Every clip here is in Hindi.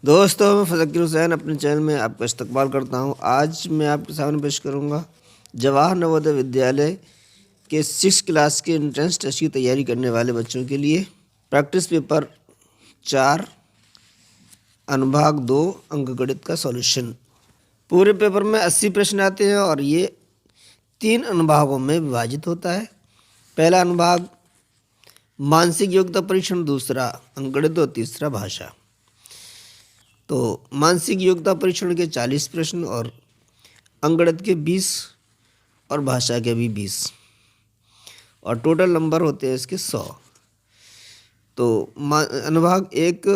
दोस्तों, मैं फ़ज़कीर हुसैन अपने चैनल में आपका इस्तकबाल करता हूं। आज मैं आपके सामने पेश करूंगा जवाहर नवोदय विद्यालय के 6 क्लास के एंट्रेंस टेस्ट की तैयारी करने वाले बच्चों के लिए प्रैक्टिस पेपर 4 अनुभाग 2 अंकगणित का सॉल्यूशन। पूरे पेपर में 80 प्रश्न आते हैं और ये 3 अनुभागों में विभाजित होता है। पहला अनुभाग मानसिक योग्यता परीक्षण, दूसरा अंकगणित और तीसरा भाषा। तो मानसिक योग्यता परीक्षण के 40 प्रश्न और अंकगणित के 20 और भाषा के भी 20 और टोटल नंबर होते हैं इसके 100। तो अनुभाग 1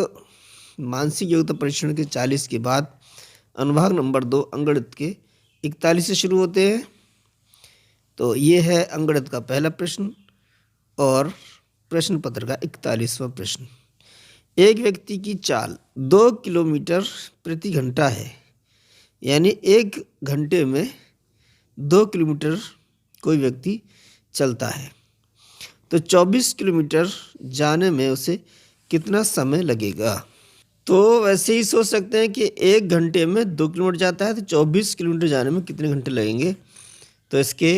मानसिक योग्यता परीक्षण के 40 के बाद अनुभाग नंबर 2 अंकगणित के 41 से शुरू होते हैं। तो ये है अंकगणित का पहला प्रश्न और प्रश्न पत्र का 41वां प्रश्न। एक व्यक्ति की चाल 2 किलोमीटर प्रति घंटा है, यानी 1 घंटे में 2 किलोमीटर कोई व्यक्ति चलता है, तो 24 किलोमीटर जाने में उसे कितना समय लगेगा। तो वैसे ही सोच सकते हैं कि 1 घंटे में 2 किलोमीटर जाता है तो 24 किलोमीटर जाने में कितने घंटे लगेंगे। तो इसके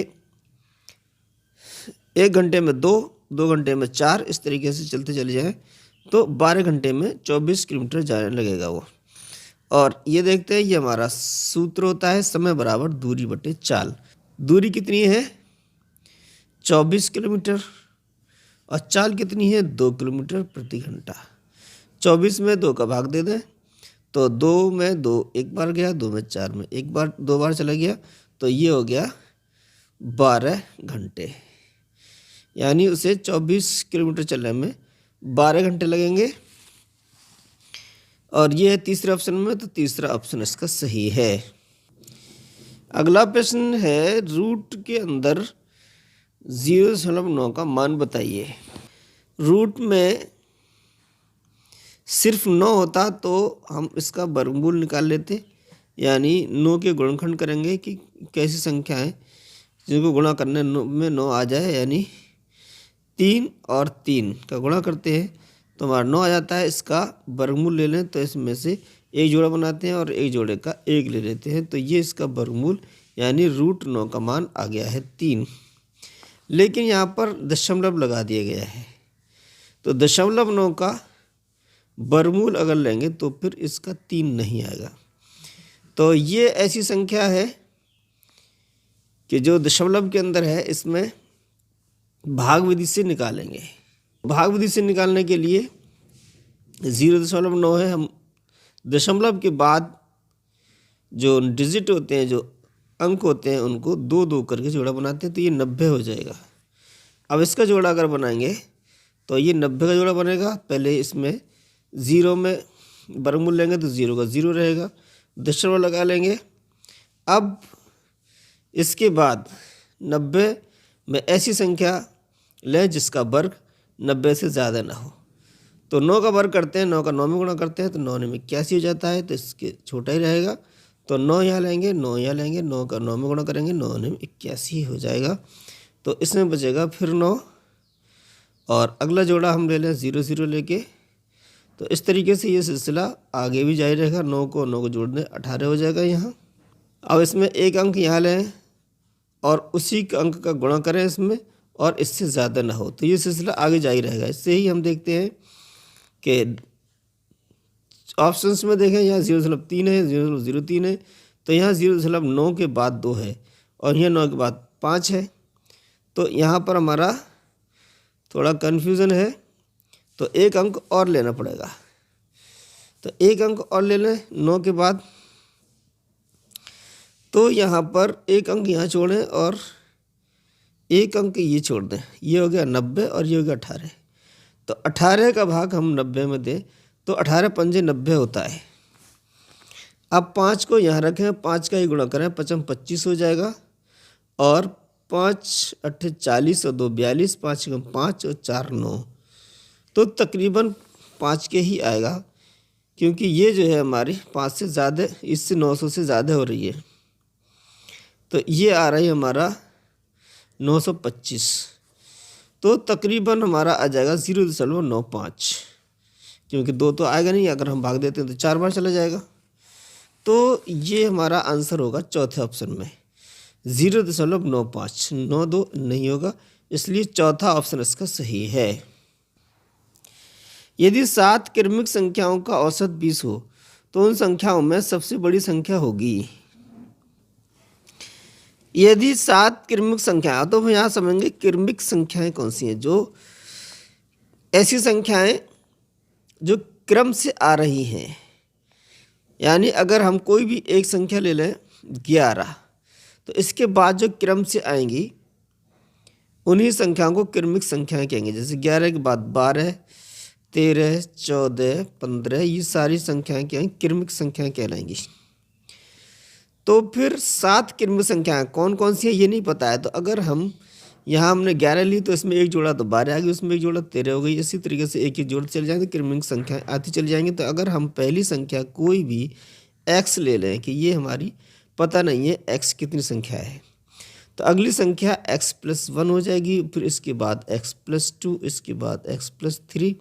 1 घंटे में 2 घंटे में 4, इस तरीके से चलते चले जाएं तो 12 घंटे में 24 किलोमीटर जाने लगेगा वो। और ये देखते हैं, ये हमारा सूत्र होता है समय बराबर दूरी बटे चाल। दूरी कितनी है 24 किलोमीटर और चाल कितनी है 2 किलोमीटर प्रति घंटा। 24 में 2 का भाग दे दें तो 2 में 2 एक बार गया, 2 में 4 में एक बार 2 बार चला गया, तो ये हो गया 12 घंटे। यानी उसे 24 किलोमीटर चलने में 12 घंटे लगेंगे। और ये है तीसरे ऑप्शन में, तो तीसरा ऑप्शन इसका सही है। अगला प्रश्न है रूट के अंदर 0.9 का मान बताइए। रूट में सिर्फ 9 होता तो हम इसका वर्गमूल निकाल लेते, यानी 9 के गुणनखंड करेंगे कि कैसी संख्या है जिनको गुणा करने में 9 आ जाए, यानी 3 और 3 का गुणा करते हैं तो हमारा 9 आ जाता है। इसका वर्गमूल ले लें तो इसमें से एक जोड़ा बनाते हैं और एक जोड़े का 1 ले लेते हैं, तो ये इसका वर्गमूल यानी √9 का मान आ गया है 3। लेकिन यहाँ पर दशमलव लगा दिया गया है, तो 0.9 का वर्गमूल अगर लेंगे तो फिर इसका 3 नहीं आएगा। तो ये ऐसी संख्या है कि जो दशमलव के अंदर है इसमें भाग विधि से निकालेंगे। भाग विधि से निकालने के लिए 0.9 है, हम दशमलव के बाद जो डिजिट होते हैं, जो अंक होते हैं, उनको 2 करके जोड़ा बनाते हैं तो ये 90 हो जाएगा। अब इसका जोड़ा अगर बनाएंगे तो ये 90 का जोड़ा बनेगा। पहले इसमें 0 में वर्गमूल लेंगे तो 0 का 0 रहेगा, दशमलव लगा लेंगे। अब इसके बाद 90 में ऐसी संख्या लें जिसका वर्ग 90 से ज़्यादा ना हो, तो 9 का वर्ग करते हैं, 9 का 9 में गुणा करते हैं तो 9 में 81 हो जाता है, तो इसके छोटा ही रहेगा। तो 9 यहाँ लेंगे, 9 यहाँ लेंगे, 9 का 9 में गुणा करेंगे, 9 में 81 हो जाएगा। तो इसमें बचेगा फिर 9 और अगला जोड़ा हम ले लें 0 लेके। तो इस तरीके से ये सिलसिला आगे भी जारी रहेगा। 9 को जोड़ दें 18 हो जाएगा यहाँ। अब इसमें एक अंक यहाँ लें और उसी अंक का गुणा करें इसमें और इससे ज़्यादा ना हो, तो ये सिलसिला आगे जारी रहेगा। इससे ही हम देखते हैं कि ऑप्शंस में देखें, यहाँ 0.3 है, 0.03 है, तो यहाँ 0.9 के बाद 2 है और यहाँ 9 के बाद 5 है। तो यहाँ पर हमारा थोड़ा कन्फ्यूज़न है, तो एक अंक और लेना पड़ेगा। तो एक अंक और ले लें 9 के बाद, तो यहाँ पर एक अंक यहाँ छोड़ें और एक अंक ये छोड़ दें, ये हो गया 90 और ये हो गया 18। तो 18 का भाग हम 90 में दें तो 18 पंजे 90 होता है। अब 5 को यहाँ रखें, 5 का ही गुणा करें, 5 25 हो जाएगा और 5 8 40 और 2 42, 5 5 और 4 9, तो तकरीबन 5 के ही आएगा, क्योंकि ये जो है हमारी 5 से ज़्यादा, इससे 900 से ज़्यादा हो रही है। तो ये आ रही है हमारा 925, तो तकरीबन हमारा आ जाएगा 0.95, क्योंकि 2 तो आएगा नहीं, अगर हम भाग देते हैं तो 4 बार चला जाएगा। तो ये हमारा आंसर होगा चौथे ऑप्शन में 0.95। 92 नहीं होगा, इसलिए चौथा ऑप्शन इसका सही है। यदि 7 क्रमिक संख्याओं का औसत 20 हो तो उन संख्याओं में सबसे बड़ी संख्या होगी। यदि 7 क्रमिक संख्याएं, तो हम यहाँ समझेंगे क्रमिक संख्याएं कौन सी हैं, जो ऐसी संख्याएं जो क्रम से आ रही हैं। यानी अगर हम कोई भी एक संख्या ले लें 11, तो इसके बाद जो क्रम से आएंगी उन्हीं संख्याओं को क्रमिक संख्याएं कहेंगे। जैसे 11 के बाद 12, 13, 14, 15, ये सारी संख्याएं क्या हैं, क्रमिक संख्याएं कहलाएंगी। तो फिर 7 क्रमिक संख्याएं कौन कौन सी हैं ये नहीं पता है, तो अगर हम यहाँ हमने 11 ली तो इसमें एक जोड़ा तो 12 आ गई, उसमें एक जोड़ा 13 हो गई। इसी तरीके से एक एक जोड़ चले जाएंगे, क्रमिक संख्याएं आती चली जाएंगी। तो अगर हम पहली संख्या कोई भी x ले लें कि ये हमारी पता नहीं है x कितनी संख्या है, तो अगली संख्या x+1 हो जाएगी, फिर इसके बाद x+2, इसके बाद x+3,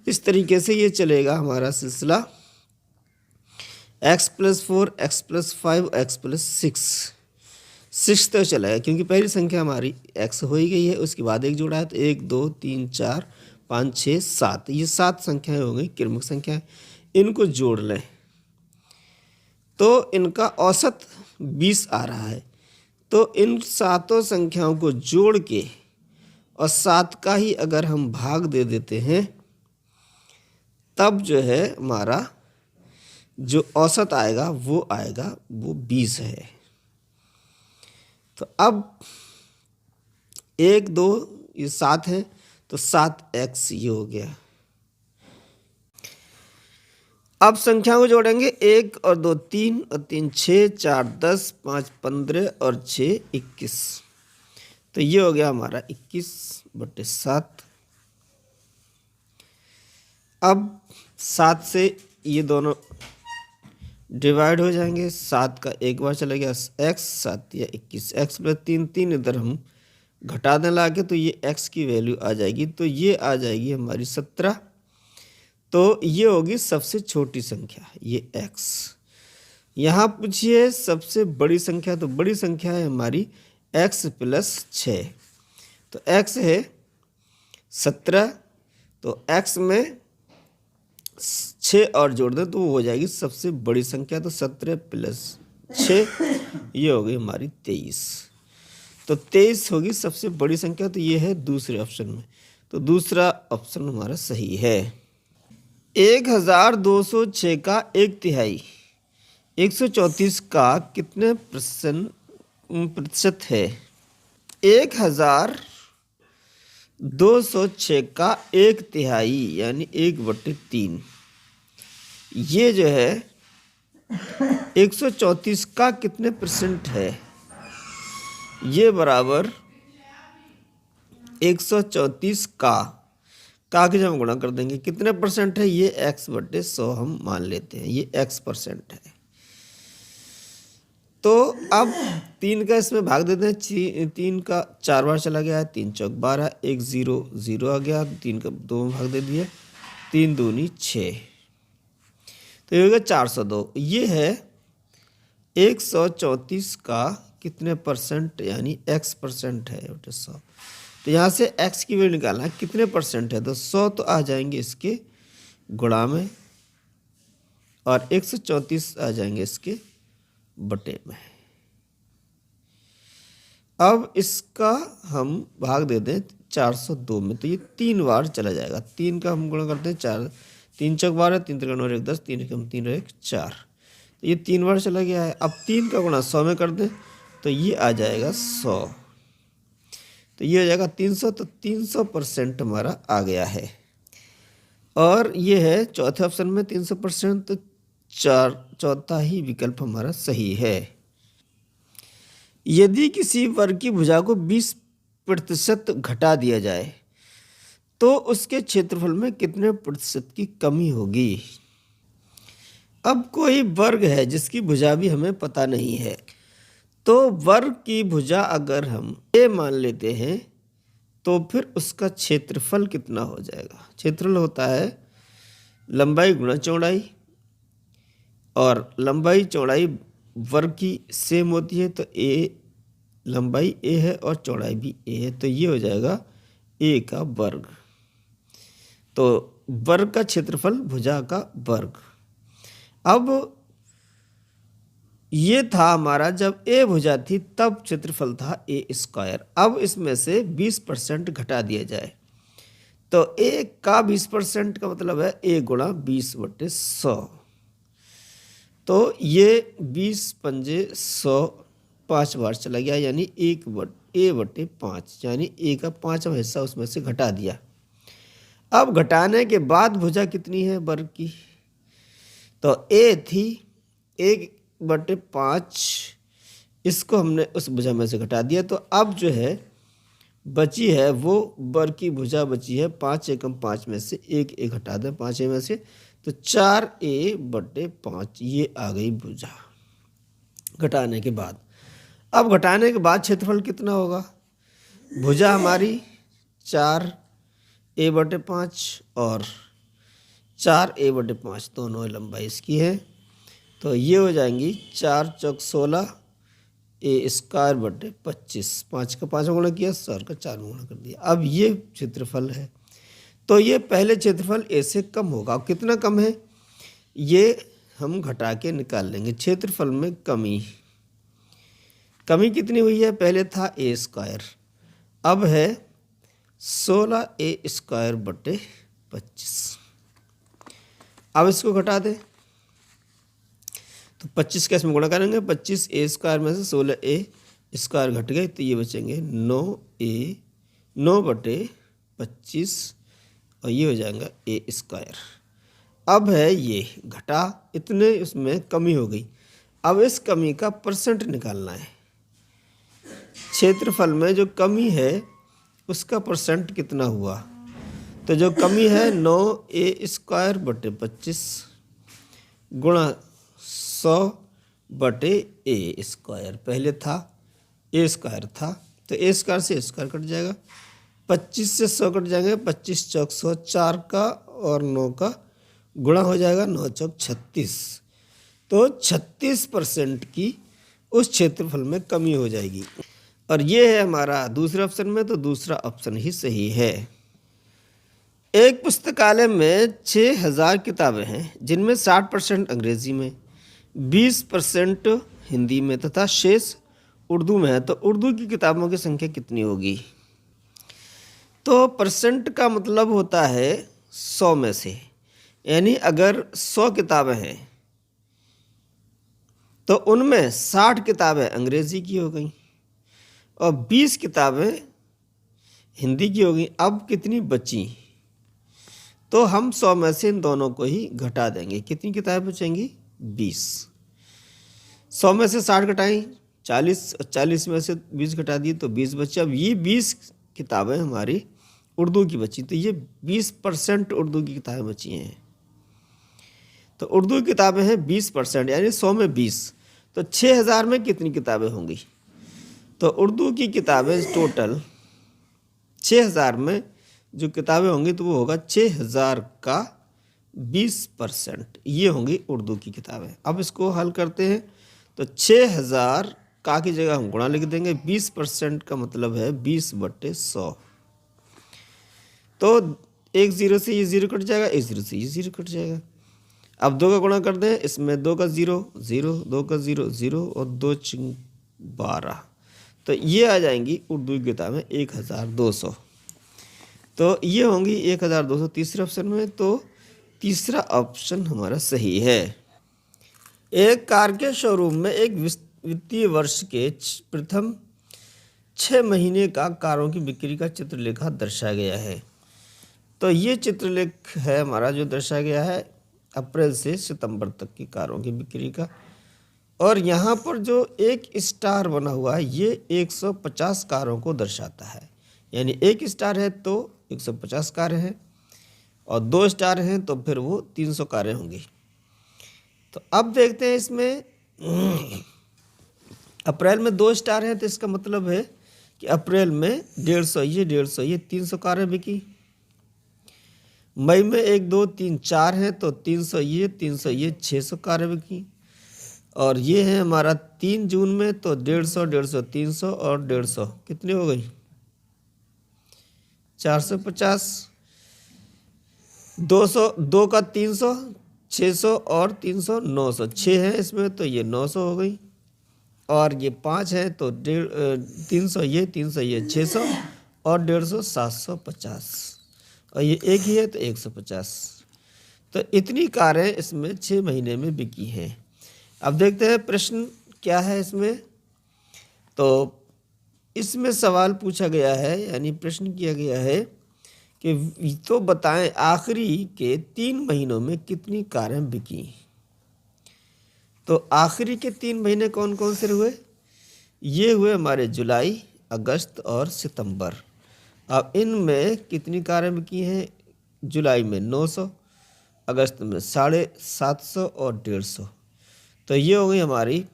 इस तरीके से ये चलेगा हमारा सिलसिला x+4, x+5, x+6 तक चलाएगा, क्योंकि पहली संख्या हमारी x हो ही गई है। उसके बाद एक जोड़ा है, तो 1, 2, 3, 4, 5, 6, 7, ये 7 संख्याएं हो गई क्रमिक संख्याएं। इनको जोड़ लें तो इनका औसत 20 आ रहा है। तो इन सातों संख्याओं को जोड़ के और 7 का ही अगर हम भाग दे देते हैं, तब जो है हमारा जो औसत आएगा वो 20 है। तो अब 1, 2 ये 7 है, तो 7x ये हो गया। अब संख्याओं को जोड़ेंगे, 1 और 2 3 और 3 6, 4 10, 5 15 और 6 21। तो ये हो गया हमारा 21/7। अब 7 से ये दोनों डिवाइड हो जाएंगे, 7 का एक बार चला गया x, 7 या 21, x+3, 3 इधर हम घटा दें ला के, तो ये x की वैल्यू आ जाएगी, तो ये आ जाएगी हमारी 17। तो ये होगी सबसे छोटी संख्या, ये x। यहाँ पूछिए सबसे बड़ी संख्या, तो बड़ी संख्या है हमारी x+6, तो x है 17, तो x में 6 और जोड़ दें तो वो हो जाएगी सबसे बड़ी संख्या, तो 17+6 ये हो गई हमारी 23। तो 23 होगी सबसे बड़ी संख्या, तो ये है दूसरे ऑप्शन में। तो दूसरा ऑप्शन हमारा सही है। 1206 का 1/3 134 का कितने प्रतिशत है? 1206 का 1/3 यानी 1/3, ये जो है 134 का कितने % है? ये बराबर 134 का के जब हम गुणा कर देंगे, कितने % है? ये x/100 हम मान लेते हैं, ये x% है। तो अब 3 का इसमें भाग देते हैं, 3 का 4 बार चला गया है, 3 चौक 12, 1 0 0 आ गया, 3 का 2 में भाग दे दिया, 3 दूनी 6, तो ये हो गया 402। ये है 134 का कितने % यानी x% है 100। तो यहाँ से x की वैल्यू निकालना है, कितने % है? तो 100 तो आ जाएंगे इसके गुणा में और 134 आ जाएंगे इसके बटे में। अब इसका हम भाग दे दें 402 में, तो ये 3 बार चला जाएगा। 3 का हम गुणा करते हैं 4, 3 चौक 12, 3 त्रिक 9 1 10, 3 एकम 3 1 4, तो ये 3 बार चला गया है। अब 3 का गुणा 100 में कर दें तो ये आ जाएगा 100, तो ये हो जाएगा 300, तो 300% हमारा आ गया है। और ये है चौथे ऑप्शन में 300%, तो चौथा ही विकल्प हमारा सही है। यदि किसी वर्ग की भुजा को 20% घटा दिया जाए तो उसके क्षेत्रफल में कितने % की कमी होगी? अब कोई वर्ग है जिसकी भुजा भी हमें पता नहीं है, तो वर्ग की भुजा अगर हम a मान लेते हैं तो फिर उसका क्षेत्रफल कितना हो जाएगा? क्षेत्रफल होता है लंबाई गुणा चौड़ाई, और लंबाई चौड़ाई वर्ग की सेम होती है, तो ए लंबाई ए है और चौड़ाई भी ए है, तो ये हो जाएगा ए का वर्ग। तो वर्ग का क्षेत्रफल भुजा का वर्ग। अब ये था हमारा जब ए भुजा थी तब क्षेत्रफल था ए स्क्वायर। अब इसमें से 20% घटा दिया जाए तो ए का 20% का मतलब है ए गुणा 20/100। तो ये 20 पंजे 100 5 बार चला गया, यानी A/5, यानी ए का 5वां हिस्सा उसमें से घटा दिया। अब घटाने के बाद भुजा कितनी है वर्ग की, तो ए थी 1/5, इसको हमने उस भुजा में से घटा दिया, तो अब जो है बची है वो वर्ग की भुजा बची है 5 एकम 5 में से एक घटा दें 5 में से, तो 4A/5 ये आ गई भुजा घटाने के बाद। अब घटाने के बाद क्षेत्रफल कितना होगा, भुजा हमारी 4A/5 और 4A/5 दोनों लंबाई इसकी है, तो ये हो जाएंगी 4 चौक 16 A²/25, 5 का 5 गुणा किया, 4 का 4 गुणा कर दिया। अब ये क्षेत्रफल है, तो ये पहले क्षेत्रफल ए से कम होगा। कितना कम है ये हम घटा के निकाल लेंगे। क्षेत्रफल में कमी कितनी हुई है, पहले था A², अब है 16A²/25। अब इसको घटा दें तो 25 का इसमें गुणा करेंगे, 25A² में से 16A² घट गए, तो ये बचेंगे 9/25 और ये हो जाएगा A²। अब है ये घटा, इतने उसमें कमी हो गई। अब इस कमी का परसेंट निकालना है। क्षेत्रफल में जो कमी है उसका परसेंट कितना हुआ, तो जो कमी है 9A²/25 गुणा 100/A²। पहले था A² था, तो A² से A² कट जाएगा, 25 से 100 कट जाएंगे, 25 चौक 100, 4 का और 9 का गुणा हो जाएगा, 9 चौक 36, तो 36% की उस क्षेत्रफल में कमी हो जाएगी। और ये है हमारा दूसरे ऑप्शन में, तो दूसरा ऑप्शन ही सही है। एक पुस्तकालय में 6000 किताबें हैं, जिनमें 60% अंग्रेजी में, 20% हिंदी में तथा शेष उर्दू में है, तो उर्दू की किताबों की संख्या कितनी होगी। तो परसेंट का मतलब होता है 100 में से, यानी अगर 100 किताबें हैं तो उनमें 60 किताबें अंग्रेजी की हो गई और 20 किताबें हिंदी की हो गई। अब कितनी बची, तो हम 100 में से इन दोनों को ही घटा देंगे। कितनी किताबें बचेंगी, 20। 100 में से 60 घटाई 40, 40 में से 20 घटा दिए तो 20 बचे। अब ये 20 किताबें हमारी उर्दू की बची, तो ये 20% उर्दू की किताबें बची हैं। तो उर्दू की किताबें हैं 20%, यानी 100 में 20, तो 6000 में कितनी किताबें होंगी, तो उर्दू की किताबें टोटल 6000 में जो किताबें होंगी तो वो होगा 6000 का 20%, ये होंगी उर्दू की किताबें। अब इसको हल करते हैं, तो 6000 का की जगह हम गुणा लिख देंगे, 20% का मतलब है 20/100, तो एक 0 से ये 0 कट जाएगा, एक 0 से ये 0 कट जाएगा। अब 2 का गुणा कर दें, इसमें 2 का 0 0, 2 का 0 0 और 2 12, तो ये आ जाएंगी उर्दू की किताबें 1200, तो ये होंगी 1200 तीसरे ऑप्शन में। तो तीसरा ऑप्शन हमारा सही है। एक कार के शोरूम में एक वित्तीय वर्ष के प्रथम 6 महीने का कारों की बिक्री का चित्रलेखा दर्शाया गया है। तो ये चित्रलेख है हमारा जो दर्शाया गया है अप्रैल से सितंबर तक की कारों की बिक्री का, और यहाँ पर जो एक स्टार बना हुआ है ये 150 कारों को दर्शाता है, यानी एक स्टार है तो 150 कारें हैं और 2 स्टार हैं तो फिर वो 300 कारें होंगी। तो अब देखते हैं इसमें अप्रैल में 2 स्टार हैं, तो इसका मतलब है कि अप्रैल में 150 ये 300 कारें बिकी। मई में 1 2 3 4 हैं तो 300 ये 600 कार्य बिकी। और ये है हमारा 3 जून में तो 150 150 300 और 150 कितनी हो गई 450। 200 2 का 300 600 और 300 900 6 है इसमें तो ये 900 हो गई। और ये 5 है तो 300 ये 600 और 150 750 और ये एक ही है तो 150। तो इतनी कारें इसमें 6 महीने में बिकी हैं। अब देखते हैं प्रश्न क्या है इसमें। तो इसमें सवाल पूछा गया है यानी प्रश्न किया गया है कि तो बताएं आखिरी के 3 महीनों में कितनी कारें बिकी। तो आखिरी के 3 महीने कौन कौन से हुए, ये हुए हमारे जुलाई अगस्त और सितंबर। अब इनमें कितनी कारें बिकी हैं, जुलाई में 900, अगस्त में 750 और 150। तो ये हो गई हमारी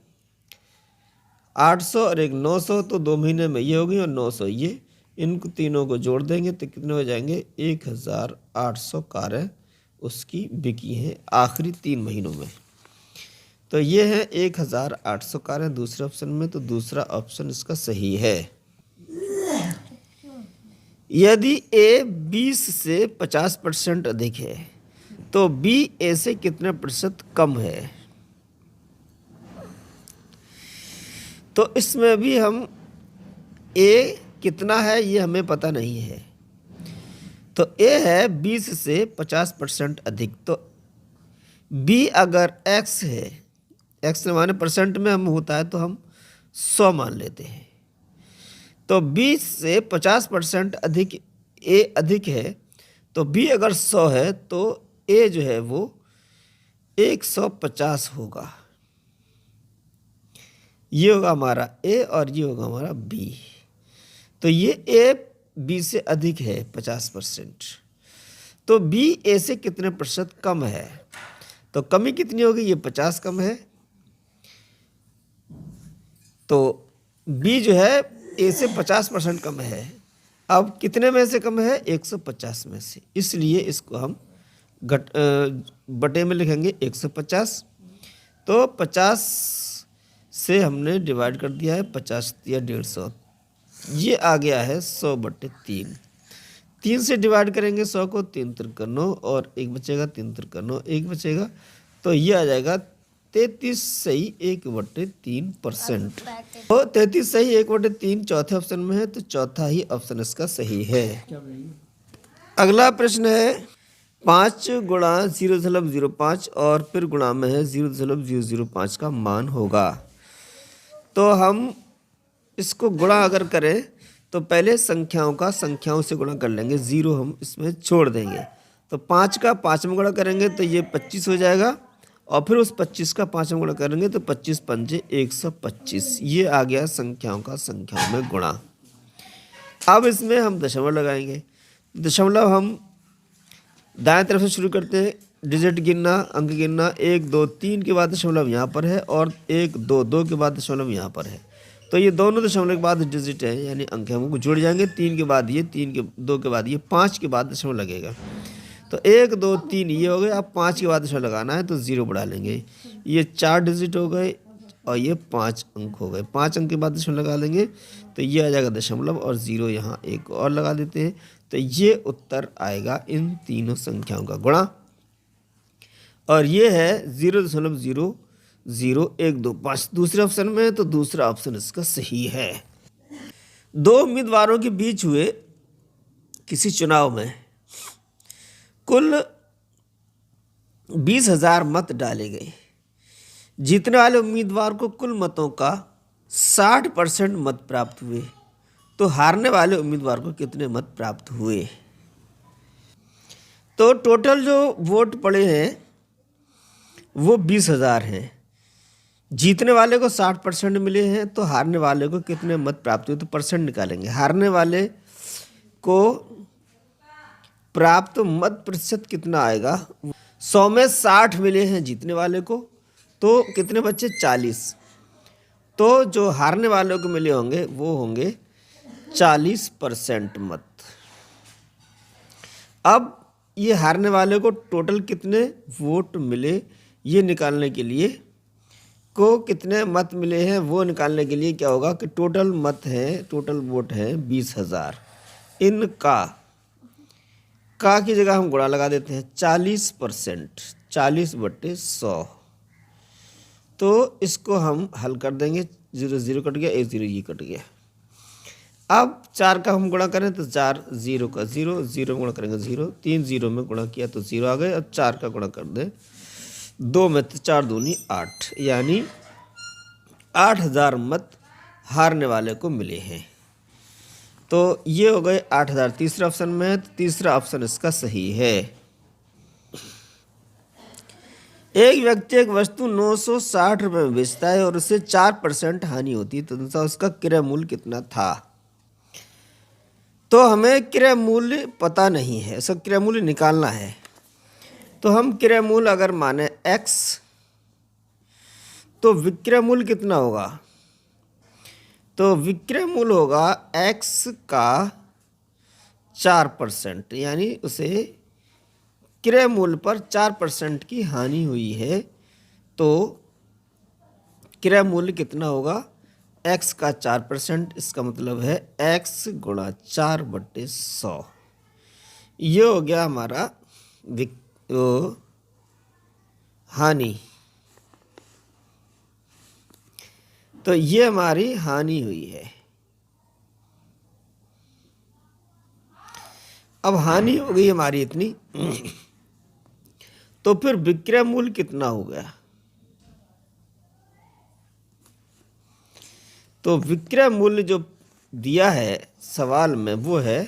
800 और एक 900 तो 2 महीने में ये हो गई और 900 ये, इनको तीनों को जोड़ देंगे तो कितने हो जाएंगे 1800 कारें उसकी बिकी हैं आखिरी 3 महीनों में। तो ये है 1800 कारें दूसरे ऑप्शन में, तो दूसरा ऑप्शन इसका सही है। यदि ए 20 से 50% अधिक है तो बी ए से कितने प्रतिशत कम है। तो इसमें भी हम ए कितना है ये हमें पता नहीं है। तो ए है 20 से 50% अधिक, तो बी अगर एक्स है, एक्स माने परसेंट में हम होता है तो हम 100 मान लेते हैं। तो 20 से 50% अधिक ए अधिक है, तो बी अगर 100 है तो ए जो है वो 150 होगा। ये होगा हमारा ए और ये होगा हमारा बी। तो ये ए बी से अधिक है 50%, तो बी ए से कितने प्रतिशत कम है। तो कमी कितनी होगी, ये 50 कम है, तो बी जो है ए से 50% कम है। अब कितने में से कम है, 150 में से, इसलिए इसको हम बटे में लिखेंगे 150। तो 50 से हमने डिवाइड कर दिया है, 50 या 150, ये आ गया है 100/3। 3 से डिवाइड करेंगे 100 को, 3 त्रिक 9 और एक बचेगा, 3 त्रिक 9 एक बचेगा, तो ये आ जाएगा 33 सही 1/3%। तो 33 सही 1/3 चौथे ऑप्शन में है, तो चौथा ही ऑप्शन इसका सही है। अगला प्रश्न है 5 गुणा 0.05 और फिर गुणा में है 0.005 का मान होगा। तो हम इसको गुणा अगर करें तो पहले संख्याओं से गुणा कर लेंगे, 0 हम इसमें छोड़ देंगे। तो 5 का 5 में गुणा करेंगे तो ये 25 हो जाएगा, और फिर उस 25 का 5 में गुणा करेंगे तो 25 पंजे 125। ये आ गया संख्याओं में गुणा। अब इसमें हम दशमलव लगाएंगे। दशमलव हम दाएं तरफ से शुरू करते हैं, डिजिट गिनना, अंक गिनना, 1 2 3 के बाद दशमलव यहाँ पर है और 1 2 2 के बाद दशमलव यहाँ पर है। तो ये दोनों दशमलव के बाद डिजिट है यानी अंक हमको जुड़ जाएंगे। 3 के बाद ये, 3 के 2 के बाद ये, 5 के बाद दशमलव लगेगा। तो 1 2 3 ये हो गए। अब 5 के बाद दशमलव लगाना है तो 0 बढ़ा लेंगे। ये 4 डिजिट हो गए और ये 5 अंक हो गए। 5 अंक के बाद दशमलव लगा लेंगे तो ये आ जाएगा दशमलव और 0 यहाँ एक और लगा देते हैं। तो ये उत्तर आएगा इन तीनों संख्याओं का गुणा, और ये है 0.00125 दूसरे ऑप्शन में, तो दूसरा ऑप्शन इसका सही है। 2 उम्मीदवारों के बीच हुए किसी चुनाव में कुल 20,000 मत डाले गए। जीतने वाले उम्मीदवार को कुल मतों का 60% मत प्राप्त हुए, तो हारने वाले उम्मीदवार को कितने मत प्राप्त हुए। तो टोटल जो वोट पड़े हैं वो 20,000 हैं। जीतने वाले को 60% मिले हैं, तो हारने वाले को कितने मत प्राप्त हुए, तो परसेंट निकालेंगे। हारने वाले को प्राप्त मत प्रतिशत कितना आएगा, 100 में 60 मिले हैं जीतने वाले को, तो कितने बच्चे 40, तो जो हारने वालों को मिले होंगे वो होंगे 40% मत। अब ये हारने वाले को टोटल कितने वोट मिले ये निकालने के लिए, को कितने मत मिले हैं वो निकालने के लिए क्या होगा कि टोटल मत है, टोटल वोट है 20,000। इनका का की जगह हम गुणा लगा देते हैं 40%, 40/100। तो इसको हम हल कर देंगे, 0 0 कट गया, 1 0 ये कट गया। अब 4 का हम गुणा करें तो 4 0 का 0, 0 में गुणा करेंगे 0, 3 0 में गुणा किया तो 0 आ गए। अब 4 का गुणा कर दें 2 में तो 4 दूनी 8, यानी 8,000 मत हारने वाले को मिले हैं। तो ये हो गए 8,000 तीसरा ऑप्शन में है, तो तीसरा ऑप्शन इसका सही है। एक व्यक्ति एक वस्तु 960 रुपये में बेचता है और उससे 4% हानि होती है, तो उसका क्रय मूल्य कितना था। तो हमें क्रय मूल्य पता नहीं है, इसका क्रय मूल्य निकालना है। तो हम क्रय मूल्य अगर माने x, तो विक्रय मूल्य कितना होगा, तो विक्रय मूल्य होगा x का 4%, यानी उसे क्रय मूल्य पर 4% की हानि हुई है। तो क्रय मूल्य कितना होगा, x का 4%, इसका मतलब है x गुणा 4/100। ये हो गया हमारा हानि। तो ये हमारी हानि हुई है। अब हानि हो गई हमारी इतनी, तो फिर विक्रय मूल्य कितना हो गया, तो विक्रय मूल्य जो दिया है सवाल में वो है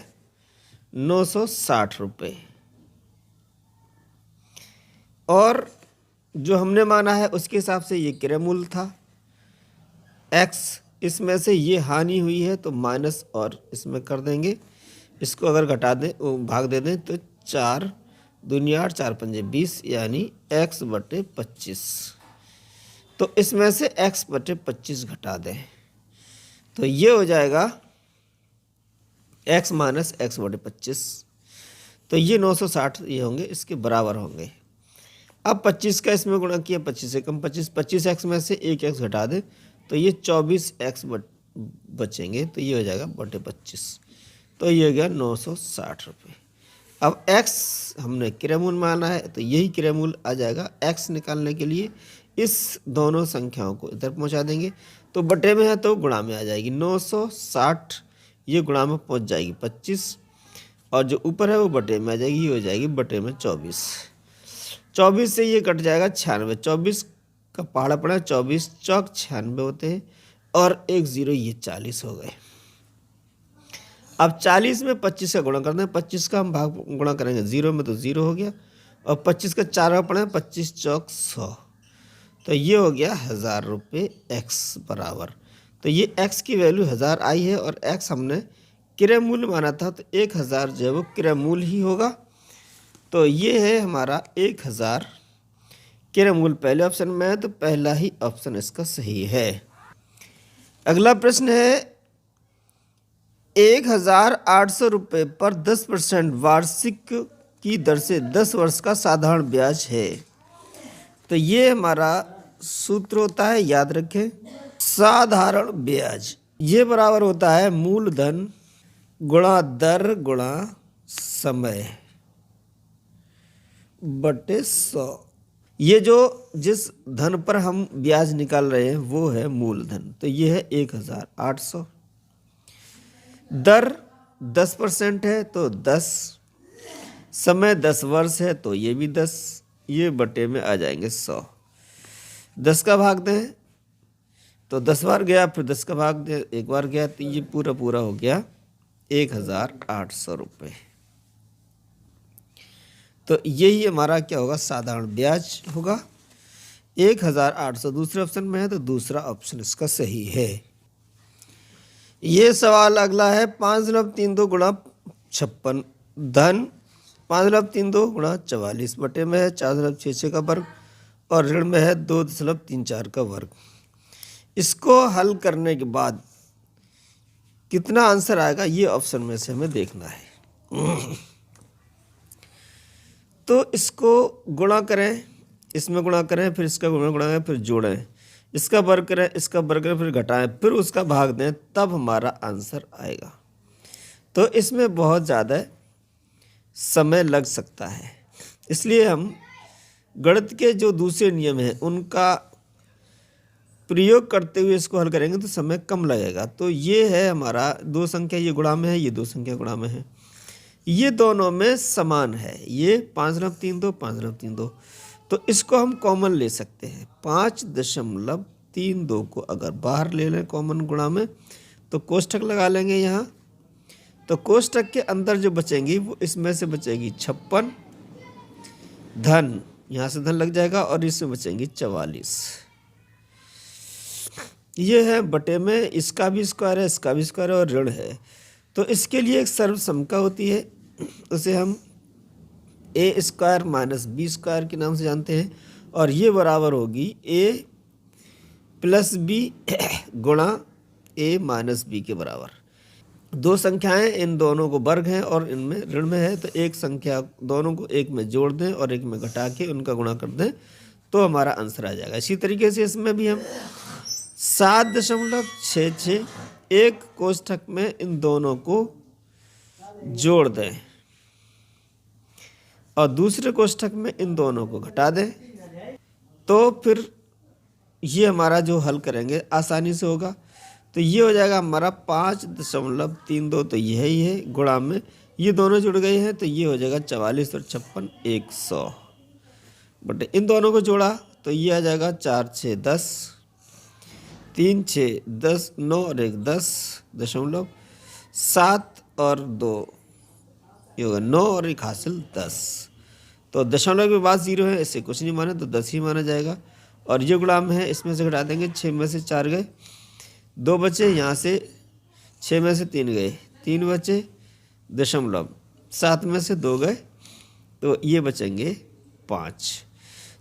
960 रुपये, और जो हमने माना है उसके हिसाब से ये क्रय मूल्य था x, इसमें से ये हानि हुई है तो माइनस और इसमें कर देंगे। इसको अगर घटा दें, भाग दे दें, तो 4 दूनी 8, 4 पंजे 20, यानी x/25। तो इसमें से x/25 घटा दें तो ये हो जाएगा x माइनस x/25। तो ये 960 ये होंगे, इसके बराबर होंगे। अब 25 का इसमें गुणा किया, 25 से कम 25, 25x में से 1x घटा दे तो ये 24x बचेंगे, तो ये हो जाएगा /25। तो ये हो गया 960 रुपये। अब x हमने क्रय मूल्य माना है, तो यही क्रय मूल्य आ जाएगा। x निकालने के लिए इस दोनों संख्याओं को इधर पहुंचा देंगे, तो बटे में है तो गुणा में आ जाएगी। 960 ये गुणा में पहुंच जाएगी 25, और जो ऊपर है वो बटे में आ जाएगी, ये हो जाएगी बटे में 24। 24 से ये कट जाएगा 96, 24 का पहाड़ा पड़ा, 24 चौक 96 होते हैं, और 1 0 ये 40 हो गए। अब 40 में 25 का गुणा करना है, 25 का हम भाग गुणा करेंगे 0 में तो 0 हो गया, और 25 का 4 पड़ा, 25 चौक 100, तो ये हो गया 1000 रुपये x बराबर। तो ये x की वैल्यू 1000 आई है, और x हमने क्रय मूल्य माना था, तो 1000 जो है वो क्रय मूल्य ही होगा। तो ये है हमारा 1000 क्रय मूल्य पहले ऑप्शन में है, तो पहला ही ऑप्शन इसका सही है। अगला प्रश्न है 1800 रुपये पर 10% वार्षिक की दर से 10 वर्ष का साधारण ब्याज है। तो ये हमारा सूत्र होता है, याद रखें, साधारण ब्याज ये बराबर होता है मूलधन गुणा दर गुणा समय बटे 100। ये जो जिस धन पर हम ब्याज निकाल रहे हैं वो है मूलधन, तो ये है 1800। दर 10% है तो 10, समय 10 वर्ष है तो ये भी 10, ये बटे में आ जाएंगे 100। 10 का भाग दें तो 10 बार गया, फिर 10 का भाग दें 1 बार गया, तो ये पूरा पूरा हो गया 1800 रुपये। तो यही हमारा क्या होगा, साधारण ब्याज होगा 1800। दूसरे ऑप्शन में है तो दूसरा ऑप्शन इसका सही है। ये सवाल अगला है 5.32 गुणा 56 धन 5.32 गुणा 44 बटे में है 4.66 का वर्ग, और ऋण में है 2.34 का वर्ग। इसको हल करने के बाद कितना आंसर आएगा ये ऑप्शन में से हमें देखना है। तो इसको गुणा करें, इसमें गुणा करें, फिर इसका गुणा करें, फिर जोड़ें, इसका वर्ग करें, इसका वर्ग करें, फिर घटाएं, फिर उसका भाग दें, तब हमारा आंसर आएगा। तो इसमें बहुत ज़्यादा समय लग सकता है, इसलिए हम गणित के जो दूसरे नियम हैं उनका प्रयोग करते हुए इसको हल करेंगे तो समय कम लगेगा। तो ये है हमारा दो संख्या, ये गुणा में है, ये दो संख्या गुणा में है, ये दोनों में समान है, ये 5.32 5.32। तो इसको हम कॉमन ले सकते हैं, 5.32 को अगर बाहर ले लें कॉमन गुणा में तो कोष्ठक लगा लेंगे यहाँ। तो कोष्ठक के अंदर जो बचेंगी वो इसमें से बचेगी 56, धन यहाँ से धन लग जाएगा, और इसमें बचेंगी 44। ये है बटे में, इसका भी स्क्वायर है, इसका भी स्क्वायर है, और ऋण है। तो इसके लिए एक सर्वसमता होती है, उसे हम ए स्क्वायर माइनस बी स्क्वायर के नाम से जानते हैं, और ये बराबर होगी ए प्लस बी गुणा ए माइनस बी के बराबर। दो संख्याएं, इन दोनों को वर्ग हैं और इनमें ऋण में है, तो एक संख्या दोनों को एक में जोड़ दें और एक में घटा के उनका गुणा कर दें तो हमारा आंसर आ जाएगा। इसी तरीके से इसमें भी हम 7.66 एक कोष्ठक में इन दोनों को जोड़ दें और दूसरे कोष्ठक में इन दोनों को घटा दें, तो फिर ये हमारा जो हल करेंगे आसानी से होगा। तो ये हो जाएगा हमारा 5.32, तो यह ही है गुणा में, ये दोनों जुड़ गए हैं, तो ये हो जाएगा 44 और 56 100 बटे इन दोनों को जोड़ा तो ये आ जाएगा 4 6 10, 3 6 10, 9 और 1 10.7 और 2 ये होगा 9 और 1 हासिल 10। तो दशमलव के बाद 0 है, इससे कुछ नहीं माने तो 10 ही माना जाएगा। और ये गुणा में है, इसमें से घटा देंगे, 6 में से 4 गए, 2 बचे, यहाँ से 6 में से 3 गए, 3 बचे, दशमलव 7 में से 2 गए, तो ये बचेंगे 5।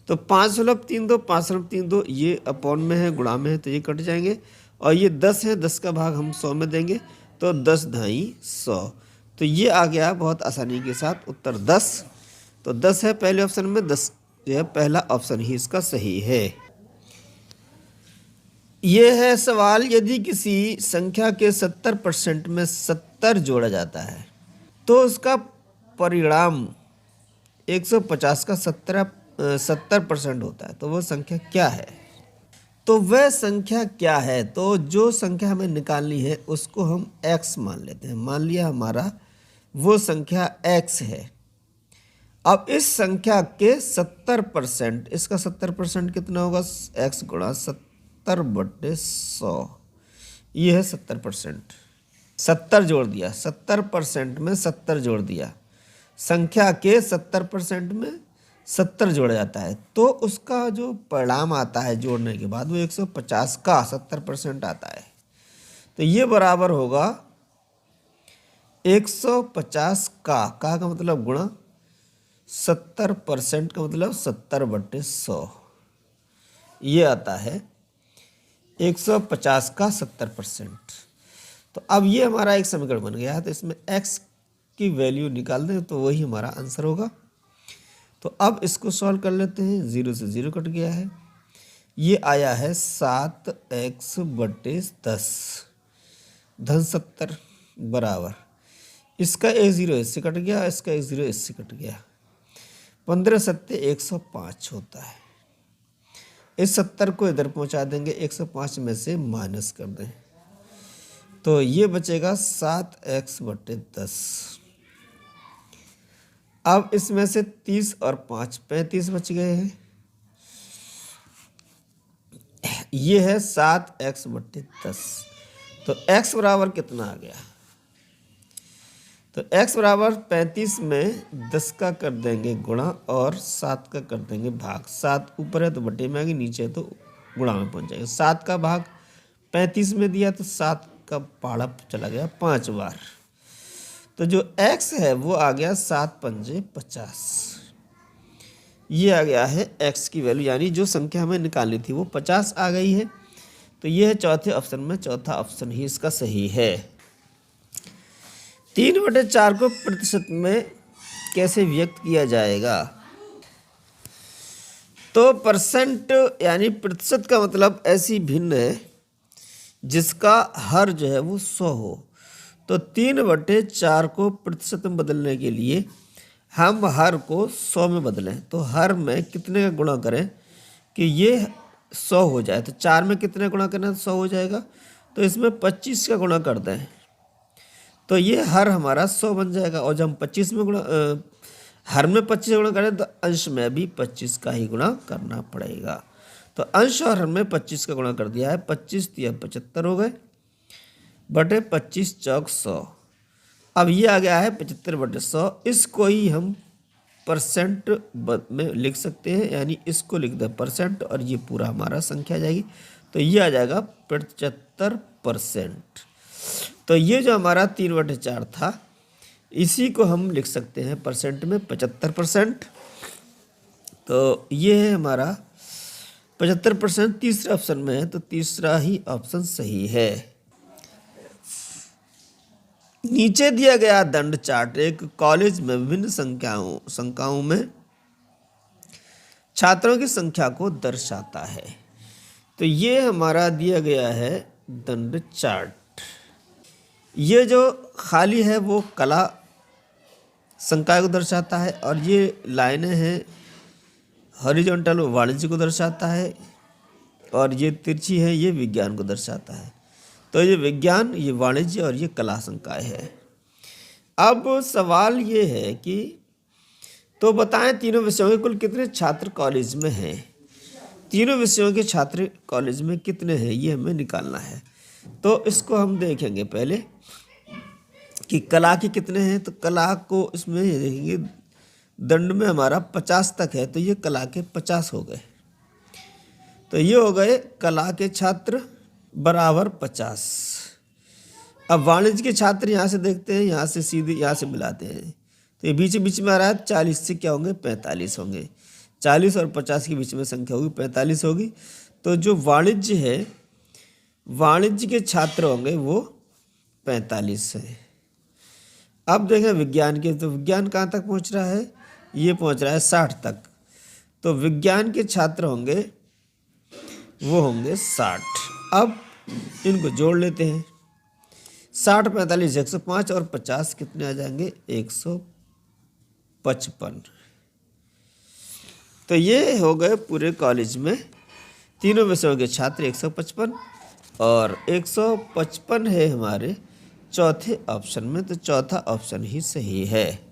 तो 5.32 5.32 ये अपॉन में है, गुणा में है, तो ये कट जाएंगे, और ये 10 है, 10 का भाग हम 100 में देंगे तो 10 ढाई 100। तो ये आ गया बहुत आसानी के साथ उत्तर 10। तो 10 है पहले ऑप्शन में, 10 जो है पहला ऑप्शन ही इसका सही है। ये है सवाल, यदि किसी संख्या के 70% में 70 जोड़ा जाता है तो उसका परिणाम 150 का 70% होता है, तो वह संख्या क्या है? तो वह संख्या क्या है? तो जो संख्या हमें निकालनी है उसको हम x मान लेते हैं। मान लिया हमारा वो संख्या x है। अब इस संख्या के 70%, इसका 70% कितना होगा? x गुणा 70/100, ये है 70%। 70 जोड़ दिया, 70% में 70 जोड़ दिया, संख्या के 70% में 70 जोड़ा जाता है, तो उसका जो परिणाम आता है जोड़ने के बाद वो 150 का 70% आता है। तो ये बराबर होगा 150 का मतलब गुणा 70% का मतलब 70/100, ये आता है 150 का 70%। तो अब ये हमारा एक समीकरण बन गया है, तो इसमें x की वैल्यू निकाल दें तो वही हमारा आंसर होगा। तो अब इसको सॉल्व कर लेते हैं, 0 से 0 कट गया है, ये आया है 7x/10 धन 70 बराबर, इसका 1 0 इससे कट गया, इसका 1 0 इससे कट गया, 15 7 105 होता है। इस 70 को इधर पहुंचा देंगे, 105 में से माइनस कर दें तो ये बचेगा 7x/10। अब इसमें से 30 और 5 35 बच गए हैं, ये है 7x/10। तो x बराबर कितना आ गया? तो x बराबर 35 में 10 का कर देंगे गुणा और 7 का कर देंगे भाग। 7 ऊपर है तो बटे में आएगी, नीचे है तो गुणा में पहुंच जाएगा। 7 का भाग 35 में दिया तो 7 का पहाड़ा चला गया 5 बार, तो जो x है वो आ गया 7 पंजे 50। ये आ गया है x की वैल्यू, यानी जो संख्या हमें निकालनी थी वो 50 आ गई है। तो ये है चौथे ऑप्शन में, चौथा ऑप्शन ही इसका सही है। 3/4 को प्रतिशत में कैसे व्यक्त किया जाएगा? तो परसेंट यानी प्रतिशत का मतलब ऐसी भिन्न है जिसका हर जो है वो 100 हो। तो 3/4 को प्रतिशत में बदलने के लिए हम हर को 100 में बदलें। तो हर में कितने का गुणा करें कि ये 100 हो जाए। तो 4 में कितने गुणा करना तो 100 हो जाएगा। तो इसमें 25 का गुणा कर दें तो ये हर हमारा 100 बन जाएगा। और जब हम 25 में गुणा हर में 25 गुणा करें तो अंश में भी 25 का ही गुणा करना पड़ेगा। तो अंश और हर में 25 का गुणा कर दिया है। 25 तिया 75 हो गए बटे 25 चौक 100। अब ये आ गया है 75/100। इसको ही हम परसेंट में लिख सकते हैं, यानी इसको लिख दें परसेंट और ये पूरा हमारा संख्या आ जाएगी। तो ये आ जाएगा 75%। तो ये जो हमारा 3/4 था इसी को हम लिख सकते हैं परसेंट में 75%। तो ये है हमारा 75%। तीसरे ऑप्शन में है तो तीसरा ही ऑप्शन सही है। नीचे दिया गया दंड चार्ट एक कॉलेज में विभिन्न संख्याओं में छात्रों की संख्या को दर्शाता है। तो ये हमारा दिया गया है दंड चार्ट। ये जो खाली है वो कला संकाय को दर्शाता है और ये लाइनें हैं हॉरिजॉन्टल वाणिज्य को दर्शाता है और ये तिरछी है ये विज्ञान को दर्शाता है। तो ये विज्ञान, ये वाणिज्य और ये कला संकाय है। अब सवाल ये है कि तो बताएं तीनों विषयों के कुल कितने छात्र कॉलेज में हैं। तीनों विषयों के छात्र कॉलेज में कितने हैं ये हमें निकालना है। तो इसको हम देखेंगे पहले कि कला के कितने हैं। तो कला को इसमें देखेंगे दंड में हमारा 50 तक है तो ये कला के 50 हो गए। तो ये हो गए कला के छात्र बराबर 50। अब वाणिज्य के छात्र यहाँ से देखते हैं, यहाँ से सीधे यहाँ से मिलाते हैं तो ये बीच बीच में आ रहा है। 40 से क्या होंगे 45 होंगे। 40 और 50 के बीच में संख्या होगी 45 होगी। तो जो वाणिज्य है वाणिज्य के छात्र होंगे वो 45 है। अब देखें विज्ञान के, तो विज्ञान कहाँ तक पहुँच रहा है, ये पहुँच रहा है 60 तक। तो विज्ञान के छात्र होंगे वो होंगे 60। अब इनको जोड़ लेते हैं। 60 45 105 और 50 कितने आ जाएंगे 155। तो ये हो गए पूरे कॉलेज में तीनों विषयों के छात्र 155 और 155 है हमारे चौथे ऑप्शन में। तो चौथा ऑप्शन ही सही है।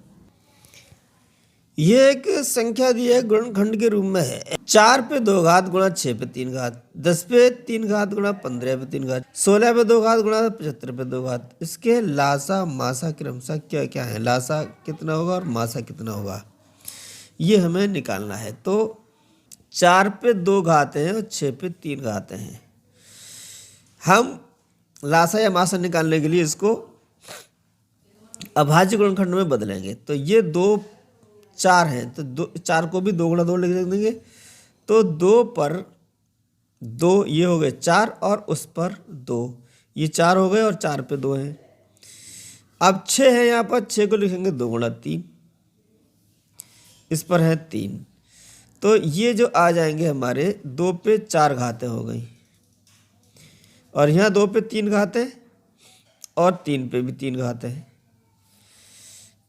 ये एक संख्या दी है गुणनखंड के रूप में है। 4 पे 2 घात गुणा 6 पे 3 घात, 10 पे 3 घात गुणा 15 पे 3 घात, 16 पे 2 घात गुणा 75 पे 2 घात। इसके लासा मासा क्रमशः क्या क्या है, लासा कितना होगा और मासा कितना होगा ये हमें निकालना है। तो 4 पे 2 घात हैं और 6 पे 3 घात हैं। हम लासा या मासा निकालने के लिए इसको अभाज्य गुणनखंड में बदलेंगे। तो ये 2 4 हैं तो 4 को भी 2 गुणा 2 लिख देंगे। तो 2 पर 2 ये हो गए 4 और उस पर 2 ये 4 हो गए और 4 पे 2 हैं। अब 6 है यहाँ पर, 6 को लिखेंगे 2 गुणा 3, इस पर है 3। तो ये जो आ जाएंगे हमारे 2 पे 4 घातें हो गई और यहाँ 2 पे 3 घातें और 3 पे भी 3 घातें हैं।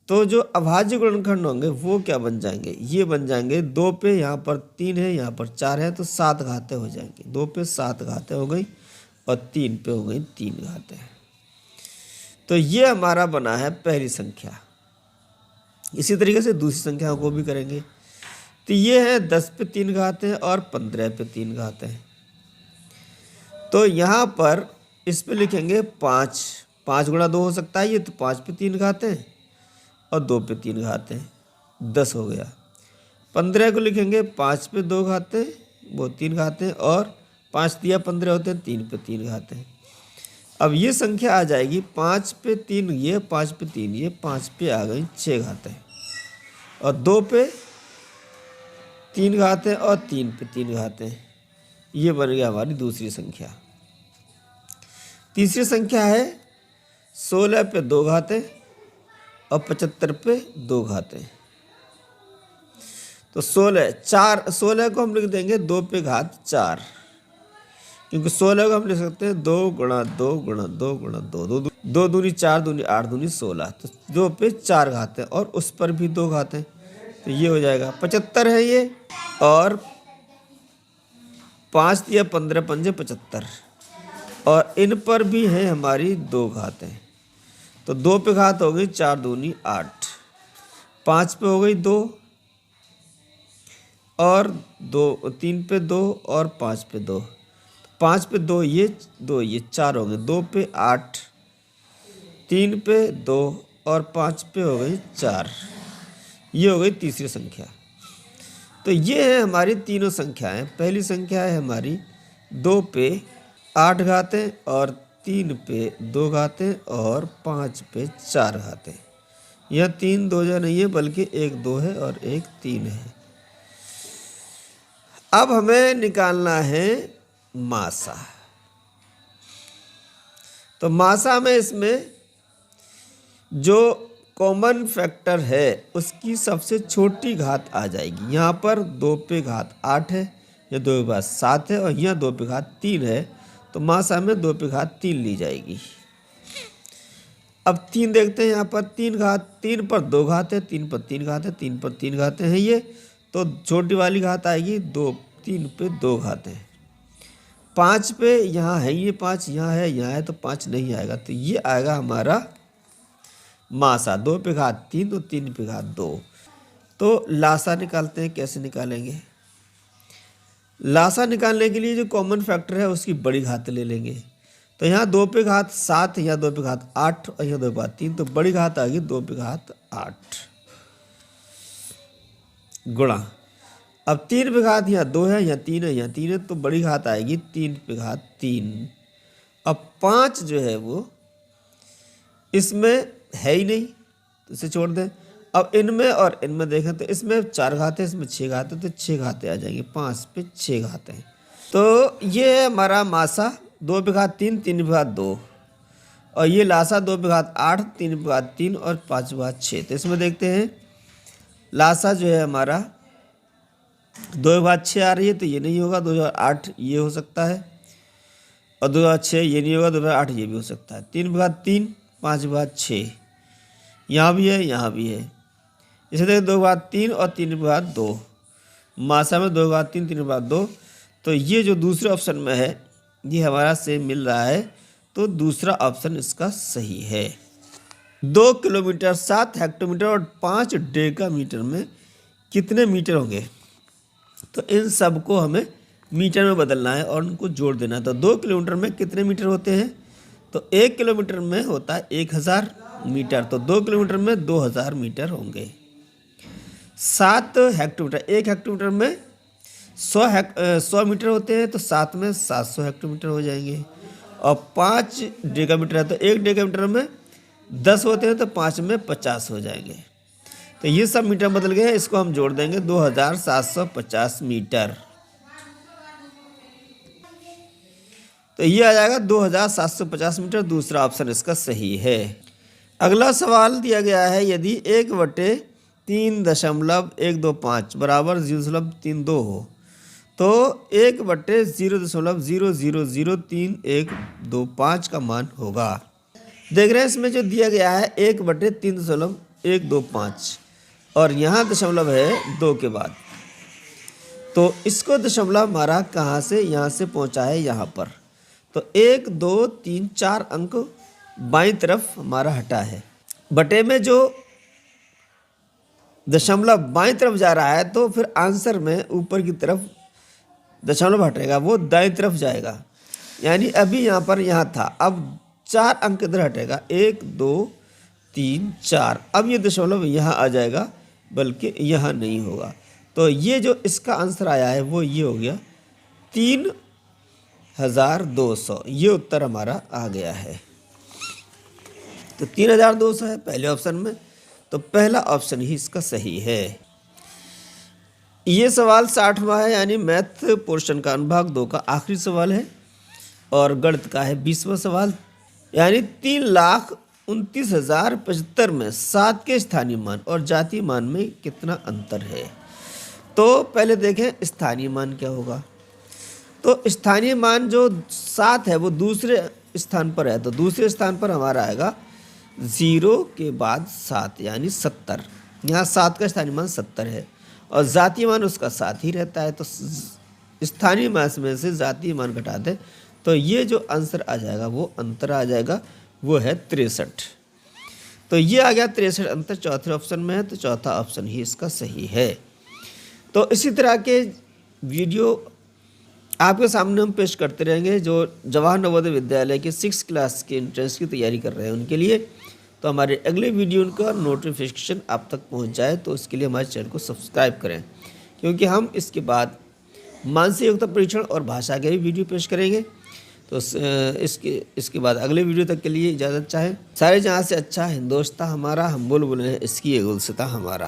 तो जो अभाज्य गुणनखंड होंगे वो क्या बन जाएंगे, ये बन जाएंगे 2 पे यहाँ पर 3 है यहाँ पर 4 है तो 7 घातें हो जाएंगी। 2 पे 7 घातें हो गई और 3 पे हो गई 3 घातें। तो ये हमारा बना है पहली संख्या। इसी तरीके से दूसरी संख्याओं को भी करेंगे। तो ये है 10 पे 3 घातें और 15 पे 3 घातें। तो यहाँ पर इस पे लिखेंगे 5, 5 गुणा 2 हो सकता है ये, तो 5 पे 3 घातें और 2 पे 3 घातें, 10 हो गया। 15 को लिखेंगे 5 पे 2 घातें वो 3 घातें और 5 दिया 15 होते हैं 3 पे 3 घातें। अब ये संख्या आ जाएगी 5 पे 3 ये, 5 पे 3 ये, 5 पे आ गई 6 घातें और 2 पे 3 घातें और 3 पे 3 घातें। ये बन गया हमारी दूसरी संख्या। तीसरी संख्या है 16 पे 2 घातें और 75 पे 2 घातें। तो 16 को हम लिख देंगे 2 पे घात 4, क्योंकि 16 को हम लिख सकते हैं 2 गुणा 2 गुणा 2 गुणा 2, 2 दूनी 4 दूनी 8 दूनी 16, तो 2 पे 4 घात है और उस पर भी 2 घात है, तो ये हो जाएगा 75 है ये। और 5 या 15 पंजे 75, और इन पर भी है हमारी 2 घातें, तो 2 पे घात हो गई 4 दूनी 8, 5 पे हो गई 2 और 3 पे 2 और 5 पे 2, 5 पे 2 ये 4 हो गए, 2 पे 8, 3 पे 2 और 5 पे हो गई 4, ये हो गई तीसरी संख्या। तो ये है हमारी तीनों संख्याएं। पहली संख्या है हमारी 2 पे 8 घातें और 3 पे 2 घातें और 5 पे 4 घातें। यह 3 2 नहीं है बल्कि 1 2 है और 1 3 है। अब हमें निकालना है मासा। तो मासा में इसमें जो कॉमन फैक्टर है उसकी सबसे छोटी घात आ जाएगी। यहाँ पर 2 पे घात 8 है, या 2 पे घात 7 है, और यहाँ 2 पे घात 3 है, तो मासा में 2 पे घात 3 ली जाएगी। अब 3 देखते हैं, यहाँ पर 3 पर 2 घात है, 3 पर 3 घात है, 3 पर 3 घातें हैं ये, तो छोटी वाली घात आएगी 3 पे 2 घातें। 5 पे यहाँ है ये 5, यहाँ है तो 5 नहीं आएगा, तो ये आएगा हमारा मासा। 2 पे घात 3 तो 3 पे घात 2। तो लासा निकालते हैं, कैसे निकालेंगे? लासा निकालने के लिए जो कॉमन फैक्टर है उसकी बड़ी घात ले लेंगे। तो यहाँ 2 पे घात 7, यहाँ 2 पे घात 8 और यहाँ 2 पे घात 3, तो बड़ी घात आ गई 2 पे घात 8 गुणा। अब 3 पे घात यहाँ 2 है, यहाँ 3 है, यहाँ 3 है, तो बड़ी घात आएगी 3 पे घात 3। अब 5 जो है वो इसमें है ही नहीं, तो इसे छोड़ दें। अब इनमें और इनमें देखें तो इसमें 4 घातें, इसमें 6 घातें, तो 6 घातें आ जाएंगी, 5 पे 6 घातें। तो ये है हमारा मासा। 2 पे घात 3, 3 पे घात 2, और ये लासा 2 पे घात 8, 3 पे घात 3 और 5 पे घात 6। तो इसमें देखते हैं लासा जो है हमारा 2 पे घात 6 आ रही है, तो ये नहीं होगा। 2 पे घात 8 ये हो सकता है, और 2 पे घात 6 ये नहीं होगा। 2 पे घात 8 ये भी हो सकता है। 3 पे घात 3, 5 पे घात 6, यहाँ भी है, यहाँ भी है। इसे देखिए 2 पे घात 3 और 3 पे घात 2, मासा में 2 पे घात 3, 3 पे घात 2। तो ये जो दूसरे ऑप्शन में है ये हमारा सेम मिल रहा है, तो दूसरा ऑप्शन इसका सही है। 2 किलोमीटर, 7 हेक्टोमीटर और 5 डेकामीटर में कितने मीटर होंगे? तो इन सब को हमें मीटर में बदलना है और उनको जोड़ देना है। तो 2 किलोमीटर में कितने मीटर होते हैं? तो 1 किलोमीटर में होता है 1000 मीटर, तो 2 किलोमीटर में 2000 मीटर होंगे। 7 हेक्टोमीटर, 1 हेक्टोमीटर में 100 मीटर होते हैं, तो 7 में 700 हेक्टोमीटर हो जाएंगे। और 5 डेकामीटर है, तो 1 डेकामीटर में 10 होते हैं, तो 5 में 50 हो जाएंगे। तो ये सब मीटर बदल गए हैं, इसको हम जोड़ देंगे 2750 मीटर। तो ये आ जाएगा 2750 मीटर, दूसरा ऑप्शन इसका सही है। अगला सवाल दिया गया है, यदि 1/3.125 बराबर 0.32 हो तो 1/0.0003125 का मान होगा। देख रहे हैं इसमें जो दिया गया है 1/3.125 और यहाँ दशमलव है 2 के बाद, तो इसको दशमलव हमारा कहाँ से यहाँ से पहुँचा है यहाँ पर। तो 1 2 3 4 अंक बाईं तरफ हमारा हटा है, बटे में जो दशमलव बाईं तरफ जा रहा है, तो फिर आंसर में ऊपर की तरफ दशमलव हटेगा, वो दाईं तरफ जाएगा। यानी अभी यहाँ पर यहाँ था, अब 4 अंक इधर हटेगा, 1 2 3 4। अब ये दशमलव यहाँ आ जाएगा, बल्कि यहाँ नहीं होगा। तो ये जो इसका आंसर आया है वो ये हो गया 3200। ये उत्तर हमारा आ गया है। तो 3200 है पहले ऑप्शन में, तो पहला ऑप्शन ही इसका सही है। ये सवाल 60वां है, यानी मैथ पोर्शन का अनुभाग 2 का आखिरी सवाल है, और गणित का है 20वां सवाल। यानी 3,29,075 में 7 के स्थानीय मान और जातीय मान में कितना अंतर है? तो पहले देखें स्थानीय मान क्या होगा। तो स्थानीय मान जो 7 है वो दूसरे स्थान पर है, तो दूसरे स्थान पर हमारा आएगा 0 के बाद 7 यानी 70। यहाँ 7 का स्थानीय मान 70 है और जातीय मान उसका 7 ही रहता है, तो स्थानीय मान में से जातीय मान घटा दें तो ये जो आंसर आ जाएगा वो अंतर आ जाएगा, वो है 63। तो ये आ गया 63 अंतर चौथे ऑप्शन में है, तो चौथा ऑप्शन ही इसका सही है। तो इसी तरह के वीडियो आपके सामने हम पेश करते रहेंगे जो जवाहर नवोदय विद्यालय के 6 क्लास के एंट्रेंस की तैयारी कर रहे हैं उनके लिए। तो हमारे अगले वीडियो का नोटिफिकेशन आप तक पहुंच जाए तो इसके लिए हमारे चैनल को सब्सक्राइब करें, क्योंकि हम इसके बाद मानसिक योग्यता परीक्षण और भाषा के भी वीडियो पेश करेंगे। तो इसके बाद अगले वीडियो तक के लिए इजाज़त चाहें। सारे जहाँ से अच्छा हिंदोस्तां हमारा, हम बुलबुल हैं इसकी ये गुलसिता हमारा।